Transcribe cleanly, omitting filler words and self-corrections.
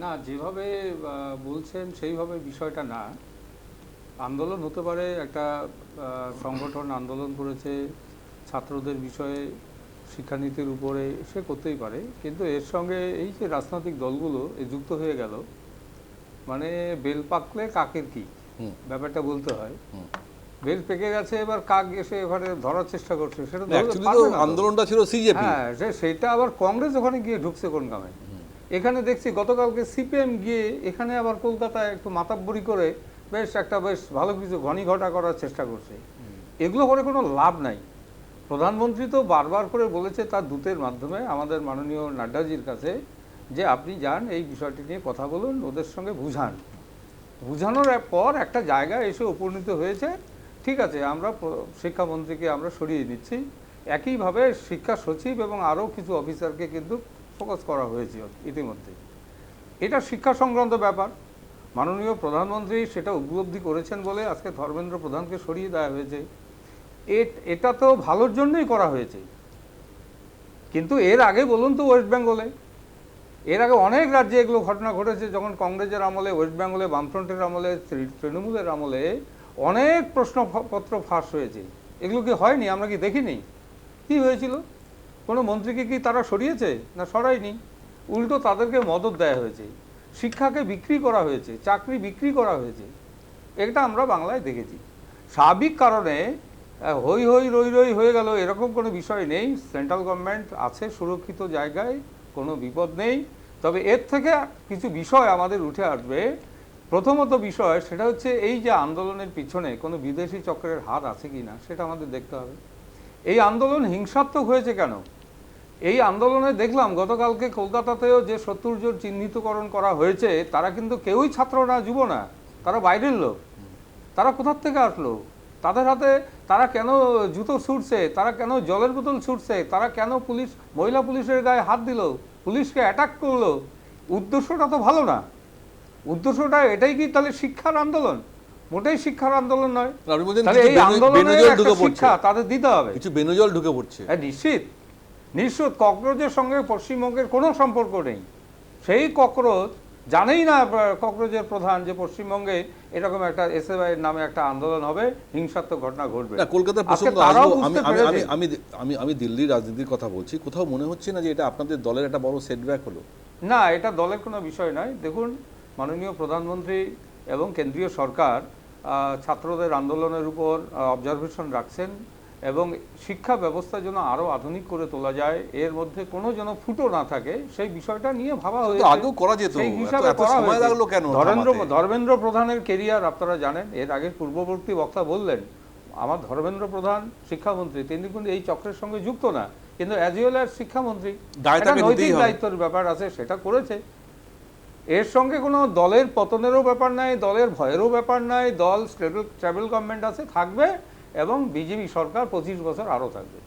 না, যেভাবে বলছেন সেইভাবে বিষয়টা না। আন্দোলন হতে পারে, একটা সংগঠন আন্দোলন করেছে ছাত্রদের বিষয়ে, শিক্ষানীতির উপরে, সে করতেই পারে। কিন্তু এর সঙ্গে এই যে রাজনৈতিক দলগুলো যুক্ত হয়ে গেল, মানে বেল পাকলে কাকের কি ব্যাপারটা বলতে হয়। বেল পেকে গেছে, এবার কাক এসে এবারে ধরার চেষ্টা করছে, সেটা তো আন্দোলনটা ছিল সিজেপি। হ্যাঁ, সেটা আবার কংগ্রেস ওখানে গিয়ে ঢুকছে কোন কামে। এখানে দেখছি গতকালকে সিপিএম গিয়ে এখানে আবার কলকাতায় একটু মাতাব্বরি করে বেশ ভালো কিছু ঘটা করার চেষ্টা করছে। এগুলো করে কোনো লাভ নাই। প্রধানমন্ত্রী তো বারবার করে বলেছে তার দূতের মাধ্যমে আমাদের মাননীয় নাড্ডাজির কাছে যে আপনি যান, এই বিষয়টি নিয়ে কথা বলুন, ওদের সঙ্গে বুঝানোর পর একটা জায়গায় এসে উপনীত হয়েছে। ঠিক আছে, আমরা শিক্ষামন্ত্রীকে আমরা সরিয়ে নিচ্ছি, একইভাবে শিক্ষা সচিব এবং আরও কিছু অফিসারকে কিন্তু ফোকাস করা হয়েছে ইতিমধ্যে। এটা শিক্ষা সংক্রান্ত ব্যাপার। মাননীয় প্রধানমন্ত্রী সেটা উপলব্ধি করেছেন বলে আজকে ধর্মেন্দ্র প্রধানকে সরিয়ে দেওয়া হয়েছে। এটা তো ভালোর জন্যই করা হয়েছে। কিন্তু এর আগে বলুন তো, ওয়েস্ট বেঙ্গলে এর আগে অনেক রাজ্যে এগুলো ঘটনা ঘটেছে। যখন কংগ্রেসের আমলে, ওয়েস্ট বেঙ্গলে বামফ্রন্টের আমলে, তৃণমূলের আমলে অনেক প্রশ্নপত্র ফাঁস হয়েছে। এগুলো কি হয়নি? আমরা কি দেখিনি? কি হয়েছিল? কোনো মন্ত্রীকে কি তারা সরিয়েছে? না, সরায়নি। উল্টো তাদেরকে মদত দেওয়া হয়েছে, শিক্ষাকে বিক্রি করা হয়েছে, চাকরি বিক্রি করা হয়েছে। এটা আমরা বাংলায় দেখেছি। স্বাভাবিক কারণে হই হই রই রই হয়ে গেল এরকম কোনো বিষয় নেই। সেন্ট্রাল গভর্নমেন্ট আছে সুরক্ষিত জায়গায়, কোনো বিপদ নেই। তবে এর থেকে কিছু বিষয় আমাদের উঠে আসবে। প্রথমত বিষয় সেটা হচ্ছে এই যে আন্দোলনের পিছনে কোনো বিদেশি চক্রের হাত আছে কি না, সেটা আমাদের দেখতে হবে। এই আন্দোলন হিংসাত্মক হয়েছে কেন? এই আন্দোলনে দেখলাম গতকালকে কলকাতাতেও যে 70 জন চিহ্নিতকরণ করা হয়েছে, তারা কিন্তু কেউই ছাত্র না, যুব না, তারা বাইরের লোক। তারা কোথার থেকে আসলো? তাদের হাতে তারা কেন জুতো ছুটছে? তারা কেন জলের বোতল ছুটছে? তারা কেন মহিলা পুলিশের গায়ে হাত দিল, পুলিশকে অ্যাটাক করলো? উদ্দেশ্যটা তো ভালো না। উদ্দেশ্যটা এটাই কি তাহলে শিক্ষার আন্দোলন? মোটেই শিক্ষার আন্দোলন নয়। তাহলে এই আন্দোলনের একটা শিক্ষা তাদের দিতে হবে। কিছু বেনজল ঢুকে পড়ছে। নিশ্চিত ককরোচের সঙ্গে পশ্চিমবঙ্গের কোনো সম্পর্ক নেই। সেই ককরোচ জানেই না ককরোচের প্রধান যে পশ্চিমবঙ্গে এরকম একটা এসএফআই নামে একটা আন্দোলন হবে, হিংসাত্মক ঘটনা ঘটবে। কলকাতার প্রসঙ্গ আমি দিল্লির রাজনীতির কথা বলছি। কোথাও মনে হচ্ছে না যে এটা আপনাদের দলের একটা বড় সেটব্যাক হলো? না, এটা দলের কোনো বিষয় নয়। দেখুন, মাননীয় প্রধানমন্ত্রী এবং কেন্দ্রীয় সরকার ছাত্রদের আন্দোলনের উপর অবজারভেশন রাখছেন এবং শিক্ষা ব্যবস্থা যেন আরো আধুনিক করে তোলা যায়, এর মধ্যে কোনো যেন ফুটো না থাকে, সেই বিষয়টা নিয়ে ভাবা হয়েছে। আগেও করা যেত, এত সময় লাগলো কেন? ধর্মেন্দ্র প্রধানের কেরিয়ার আপনারা জানেন। এর আগে পূর্ববর্তী বক্তা বললেন, আমার ধর্মেন্দ্র প্রধান শিক্ষামন্ত্রী, তিনি কিন্তু এই চক্রের সঙ্গে যুক্ত না, কিন্তু অ্যাজ ওয়েল অ্যাজ শিক্ষামন্ত্রী নৈতিক দায়িত্বের ব্যাপার আছে, সেটা করেছে। এর সঙ্গে কোনো দলের পতনেরও ব্যাপার নাই, দলের ভয়েরও ব্যাপার নাই। দল স্টেবল গভর্নমেন্ট আছে, থাকবে, এবং বিজেপি সরকার 25 বছর আরও থাকবে।